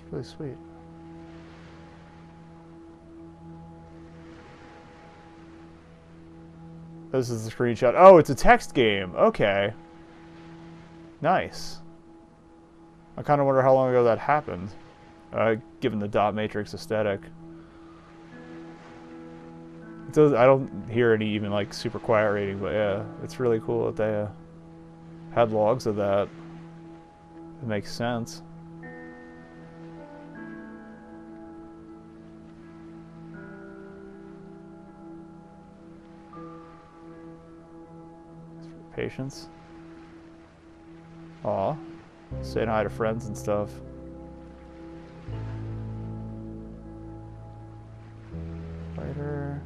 It's really sweet. This is the screenshot. Oh, it's a text game. Okay. Nice. I kind of wonder how long ago that happened, given the dot matrix aesthetic. It does, I don't hear any even like super quiet rating, but yeah, it's really cool that they had logs of that. It makes sense. Patience. Aw. Saying hi to friends and stuff. Fighter.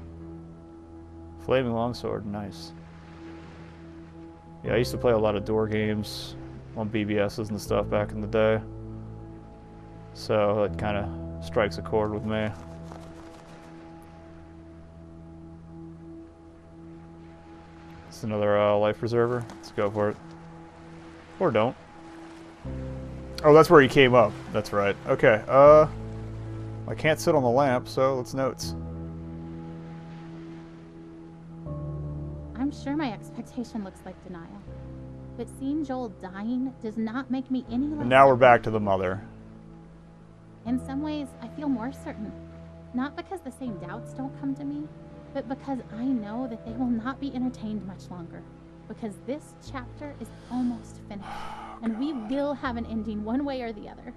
Flaming longsword, nice. Yeah, I used to play a lot of door games on BBSs and stuff back in the day. So it kind of strikes a chord with me. It's another life preserver. Let's go for it. Or don't. Oh, that's where he came up. That's right. Okay, I can't sit on the lamp, so let's notes. I'm sure my expectation looks like denial. But seeing Joel dying does not make me any less... And now we're back to the mother. In some ways, I feel more certain. Not because the same doubts don't come to me, but because I know that they will not be entertained much longer. Because this chapter is almost finished, and we will have an ending one way or the other.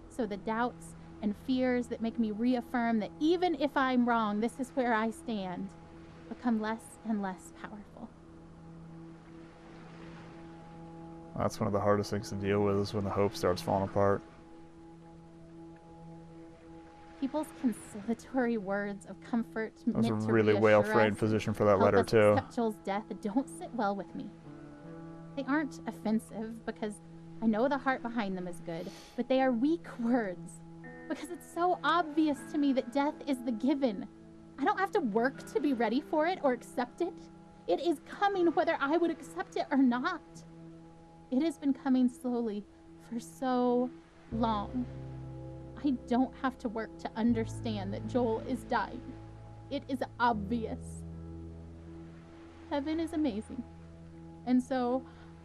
So the doubts and fears that make me reaffirm that even if I'm wrong, this is where I stand, become less and less powerful. That's one of the hardest things to deal with, is when the hope starts falling apart. People's consolatory words of comfort That was a meant to really reassure well-framed us, position for that help letter, us too. accept Joel's death don't sit well with me. They aren't offensive because I know the heart behind them is good, but they are weak words because it's so obvious to me that death is the given. I don't have to work to be ready for it or accept it. It is coming whether I would accept it or not. It has been coming slowly for so long. I don't have to work to understand that Joel is dying. It is obvious. Heaven is amazing. And so,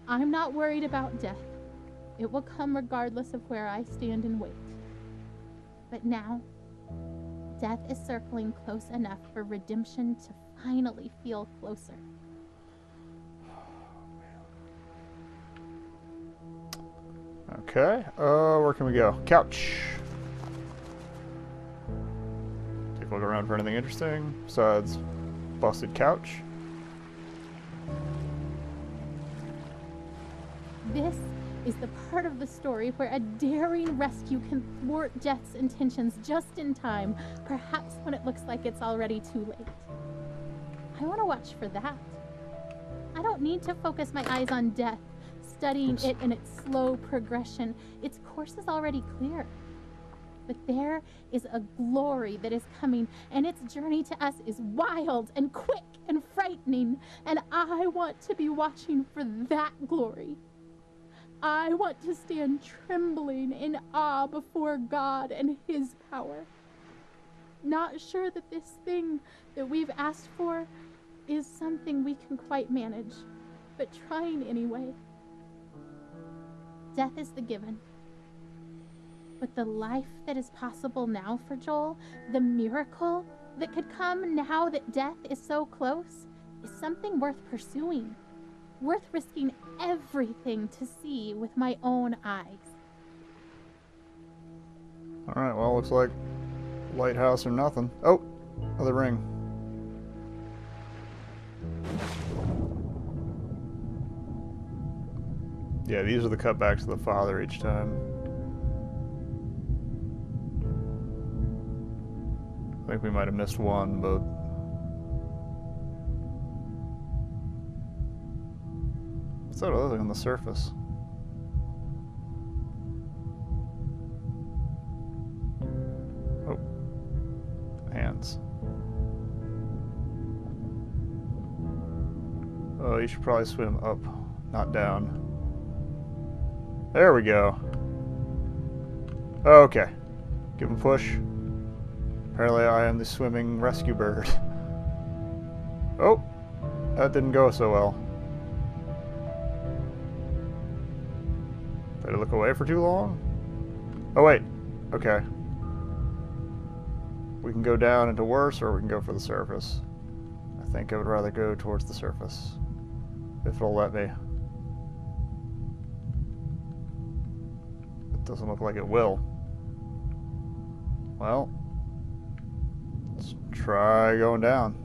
I'm not worried about death. It will come regardless of where I stand and wait. But now, death is circling close enough for redemption to finally feel closer. Okay, where can we go? Couch. Take a look around for anything interesting besides busted couch. This is the part of the story where a daring rescue can thwart Death's intentions just in time, perhaps when it looks like it's already too late. I want to watch for that. I don't need to focus my eyes on Death, studying it in its slow progression. Its course is already clear. But there is a glory that is coming, and its journey to us is wild and quick and frightening, and I want to be watching for that glory. I want to stand trembling in awe before God and His power. Not sure that this thing that we've asked for is something we can quite manage, but trying anyway. Death is the given. But the life that is possible now for Joel, the miracle that could come now that death is so close, is something worth pursuing. Worth risking everything to see with my own eyes. Alright, well, looks like lighthouse or nothing. Oh, another ring. Yeah, these are the cutbacks to the father each time. I think we might have missed one, but... What's that other thing on the surface? Oh. Hands. Oh, you should probably swim up, not down. There we go. Okay. Give him a push. Apparently I am the swimming rescue bird. Oh! That didn't go so well. Did I look away for too long? Oh wait. Okay. We can go down into worse, or we can go for the surface. I think I would rather go towards the surface. If it'll let me. It doesn't look like it will. Well, let's try going down.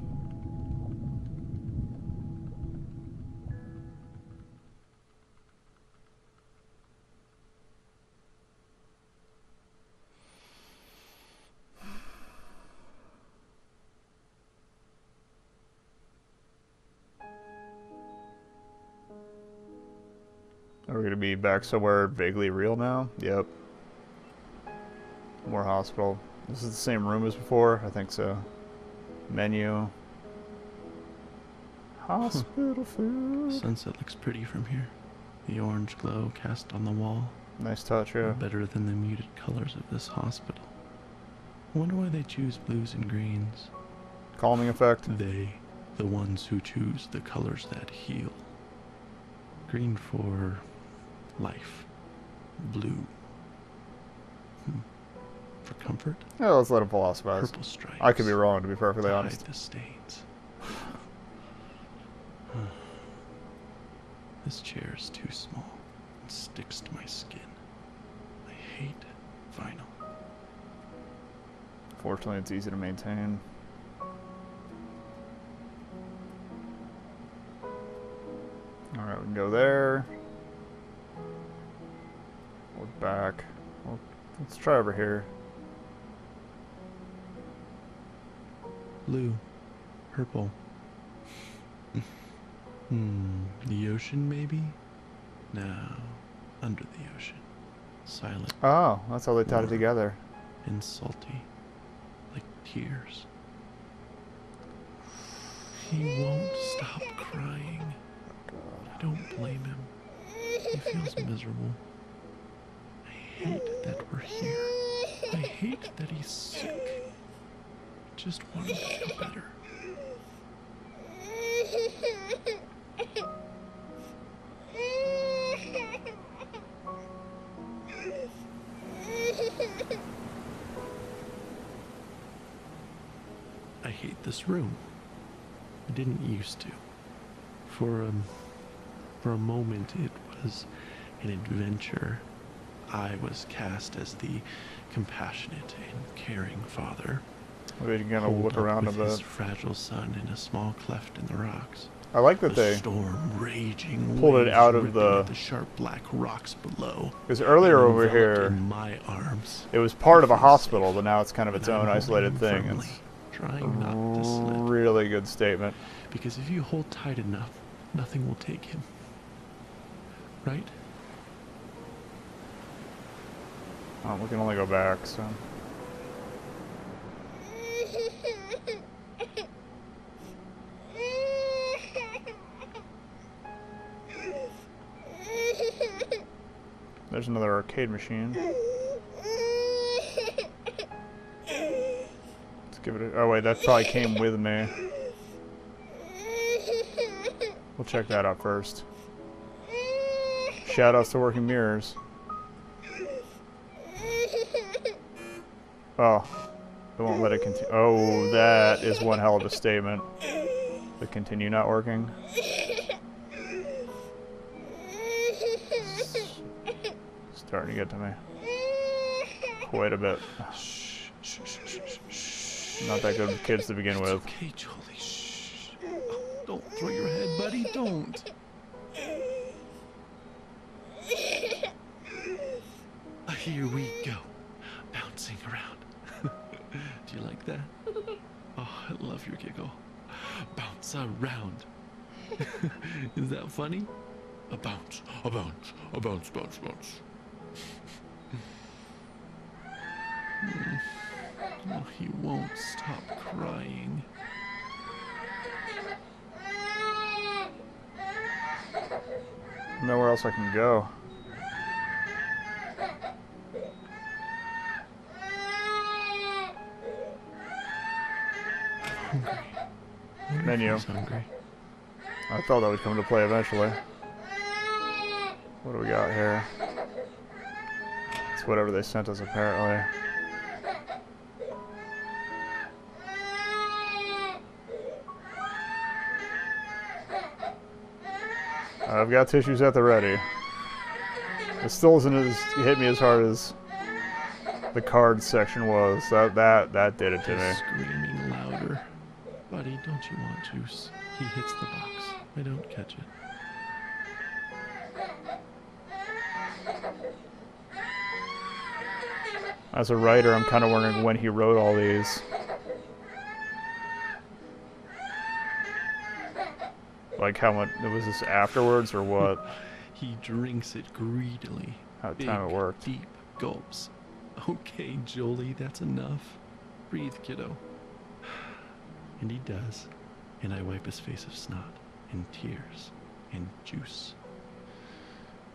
Are we going to be back somewhere vaguely real now? Yep. More hospital. This is the same room as before? I think so. Menu. Hospital food. Sunset looks pretty from here. The orange glow cast on the wall. Nice touch, yeah. Better than the muted colors of this hospital. I wonder why they choose blues and greens. Calming effect. They, the ones who choose the colors that heal. Green for life. Blue. For comfort. Yeah, let's let him philosophize. Purple stripes. I could be wrong, to be perfectly to honest. hide the stains. This chair is too small. It sticks to my skin. I hate vinyl. Fortunately, it's easy to maintain. Alright, we can go there. We're back. Well, let's try over here. Blue. Purple. The ocean, maybe? No. Under the ocean. Silent Oh, that's how they tied it Warm. together. and salty. Like tears. He won't stop crying. I don't blame him. He feels miserable. I hate that we're here. I hate that he's sick. I just want him to feel better. I hate this room. I didn't used to. For a moment it was an adventure. I was cast as the compassionate and caring father. We're gonna holed look up around a with his bit. fragile son in a small cleft in the rocks. I like that The they, storm raging, pulled it waves out of ripping the- at the sharp black rocks below. because earlier and over enveloped here, in my arms. it was part of a Feels hospital, safe. but now it's kind of its And I'm own holding isolated him thing. firmly, It's trying not to slip. really good statement. Because if you hold tight enough, nothing will take him. Right? Oh, we can only go back, so. There's another arcade machine. Let's give it a... Oh, wait, that probably came with me. We'll check that out first. Shoutouts to working mirrors. Oh. It won't let it continue. Oh, that is one hell of a statement. The continue not working. Starting to get to me. Quite a bit. Shh, shh, shh, shh, shh, shh. Not that good with kids to begin It's with. okay, Jolie. Shh. Oh, don't throw your head, buddy. Don't. Here we go. Bouncing around. Do you like that? Oh, I love your giggle. Bounce around. Is that funny? A bounce, a bounce, a bounce, bounce, bounce. Oh, he won't stop crying. Nowhere else I can go. hungry. I wonder if Menu. he's hungry. I thought that would come into play eventually. What do we got here? It's whatever they sent us, apparently. I've got tissues at the ready. It still isn't as hit me as hard as the card section was. That did it to me. He's screaming louder. Buddy, don't you want juice? He hits the box. I don't catch it. As a writer, I'm kind of wondering when he wrote all these. Like how much, was this afterwards or what? He drinks it greedily. How Big, time it worked. deep gulps. Okay, Jolie, that's enough. Breathe, kiddo. And he does. And I wipe his face of snot and tears and juice.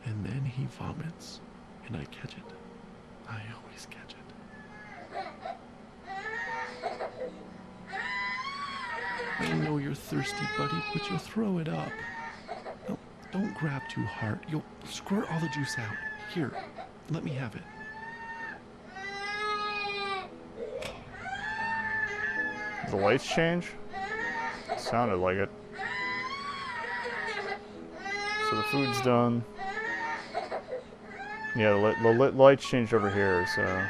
And then he vomits. And I catch it. I always catch it. I know you're thirsty, buddy, but you'll throw it up. Don't grab too hard. You'll squirt all the juice out. Here, let me have it. The lights change? Sounded like it. So the food's done. Yeah, the lights changed over here, so...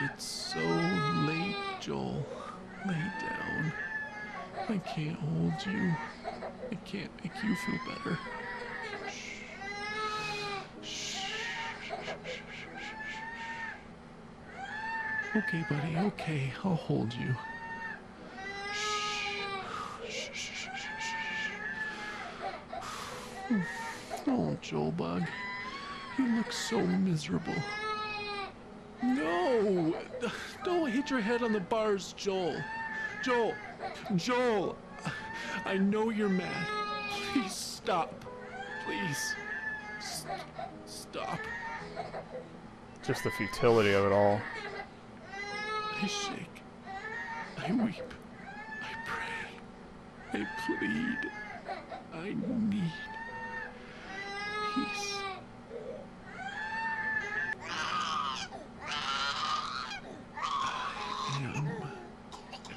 It's so late, Joel. Lay down. I can't hold you. I can't make you feel better. Shh. Okay, buddy, okay. I'll hold you. Shh. Oh, Joel Bug. You look so miserable. No! Don't hit your head on the bars, Joel. Joel! I know you're mad. Please stop. Please. Stop. Just the futility of it all. I shake. I weep. I pray. I plead. I need peace. I am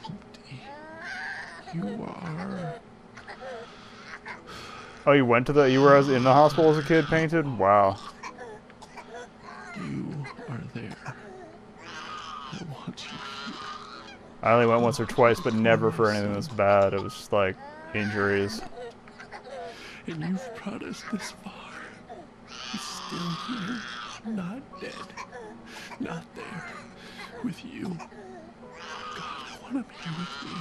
empty. You are. Oh, you went to the... You were in the hospital as a kid painted? Wow. You are there. I want you here. I only went once or twice, but never for anything this bad. It was just like injuries. And you've brought us this far. He's still here. Not dead. Not there. With you. God, I want him here with me.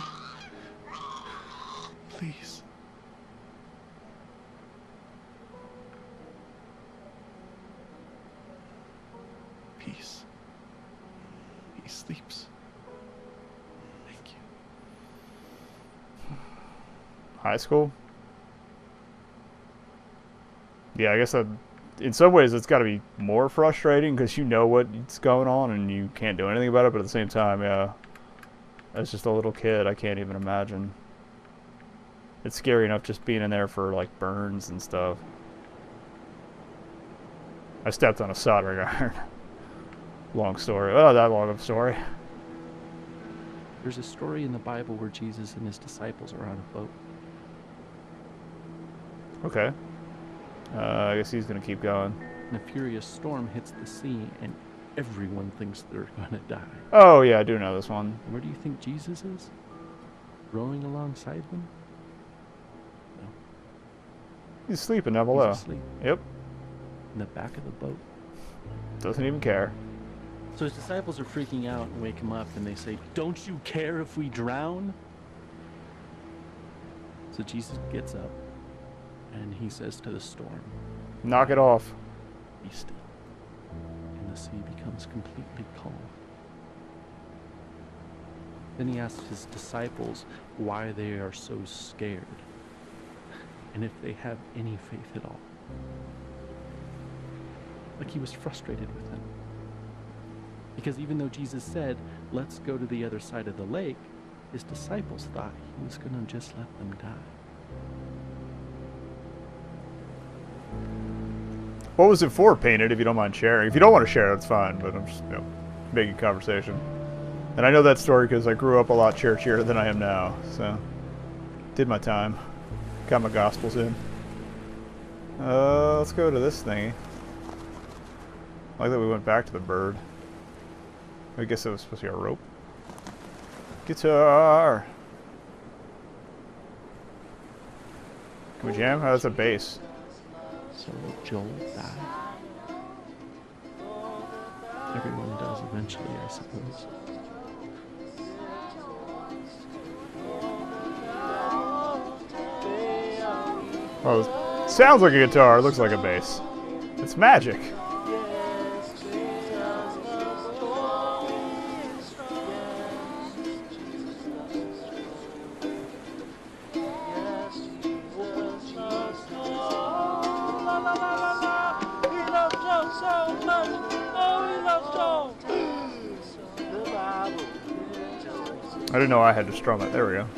Please. Peace. He sleeps. Thank you. High school? Yeah, I guess that, in some ways it's got to be more frustrating because you know what's going on and you can't do anything about it, but at the same time, yeah, as just a little kid, I can't even imagine. It's scary enough just being in there for like burns and stuff. I stepped on a soldering iron. Long story. Oh, that long of a story. There's a story in the Bible where Jesus and his disciples are on a boat. Okay. I guess he's going to keep going. And a furious storm hits the sea, and everyone thinks they're going to die. Oh, yeah, I do know this one. Where do you think Jesus is? Rowing alongside them? No. He's sleeping down He's below. asleep Yep. in the back of the boat. Doesn't even care. So his disciples are freaking out and wake him up, and they say, "Don't you care if we drown?" So Jesus gets up, and he says to the storm, Knock it off. "Be still." And the sea becomes completely calm. Then he asks his disciples why they are so scared, and if they have any faith at all. Like he was frustrated with them. Because even though Jesus said, let's go to the other side of the lake, his disciples thought he was going to just let them die. What was it for, Painted, if you don't mind sharing? If you don't want to share, that's fine, but I'm just, making conversation. And I know that story because I grew up a lot churchier than I am now, so did my time. Got my gospels in. Let's go to this thingy. I like that we went back to the bird. I guess it was supposed to be a rope. Guitar! Can we jam? Oh, that's a bass. So Joel died. Everyone does eventually, I suppose. Oh, it sounds like a guitar. It looks like a bass. It's magic. I didn't know I had to strum it. There we go.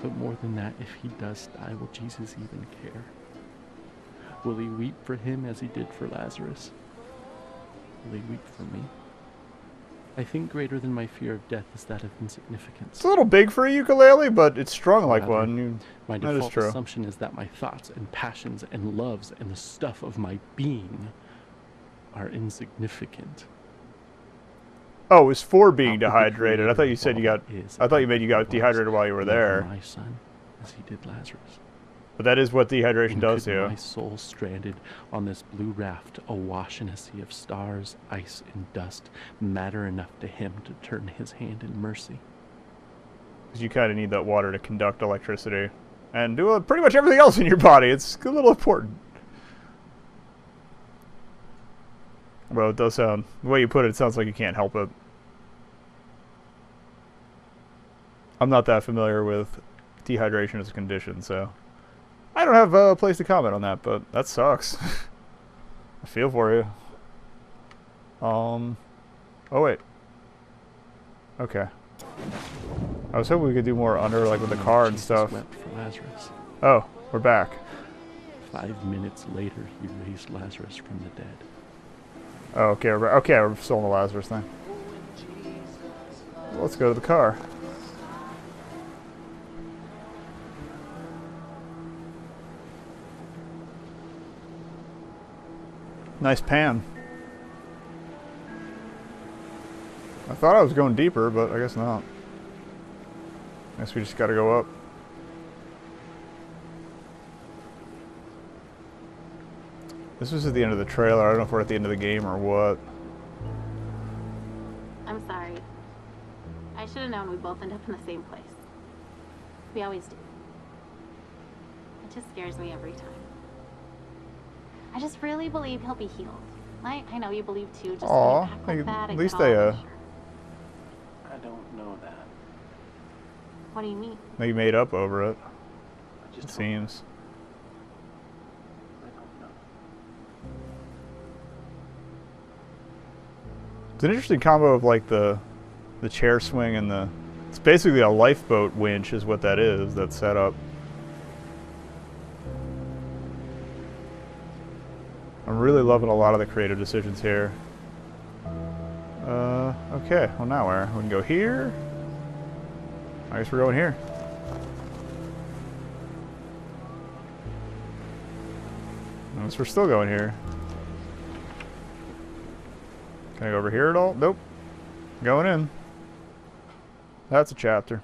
But more than that, if he does die, will Jesus even care? Will he weep for him as he did for Lazarus? Will he weep for me? I think greater than my fear of death is that of insignificance. It's a little big for a ukulele, but it's strung like Rather, one. My That is default true. assumption is that my thoughts and passions and loves and the stuff of my being are insignificant. Oh, it was for being Not with the dehydrated. I thought you creator said of you all got. that is I thought you meant and you got was. dehydrated while you were Love there. my son, as he did Lazarus. But that is what dehydration And does could to my you. soul stranded on this blue raft, awash in a sea of stars, ice, and dust, matter enough to him to turn his hand in mercy? Because you kind of need that water to conduct electricity. And do pretty much everything else in your body. It's a little important. Well, it does sound... The way you put it, it sounds like you can't help it. I'm not that familiar with dehydration as a condition, so... I don't have a place to comment on that, but that sucks. I feel for you. Oh, wait. Okay. I was hoping we could do more under, like, with the car and Jesus stuff. wept for Lazarus. Oh, we're back. 5 minutes later, he raised Lazarus from the dead. Oh, okay, we're still on the Lazarus thing. Well, let's go to the car. Nice pan. I thought I was going deeper, but I guess not. I guess we just gotta go up. This was at the end of the trailer. I don't know if we're at the end of the game or what. I'm sorry. I should have known we'd both end up in the same place. We always do. It just scares me every time. I just really believe he'll be healed. I know you believe too. Just Aw, act like that at and least get all they, unsure. I don't know that. What do you mean? They made up over it, I just it seems. I don't know. It's an interesting combo of like the chair swing and the... It's basically a lifeboat winch is what that is, that's set up. I'm really loving a lot of the creative decisions here. Okay, well now where? We can go here. I guess we're going here. I guess we're still going here. Can I go over here at all? Nope. Going in. That's a chapter.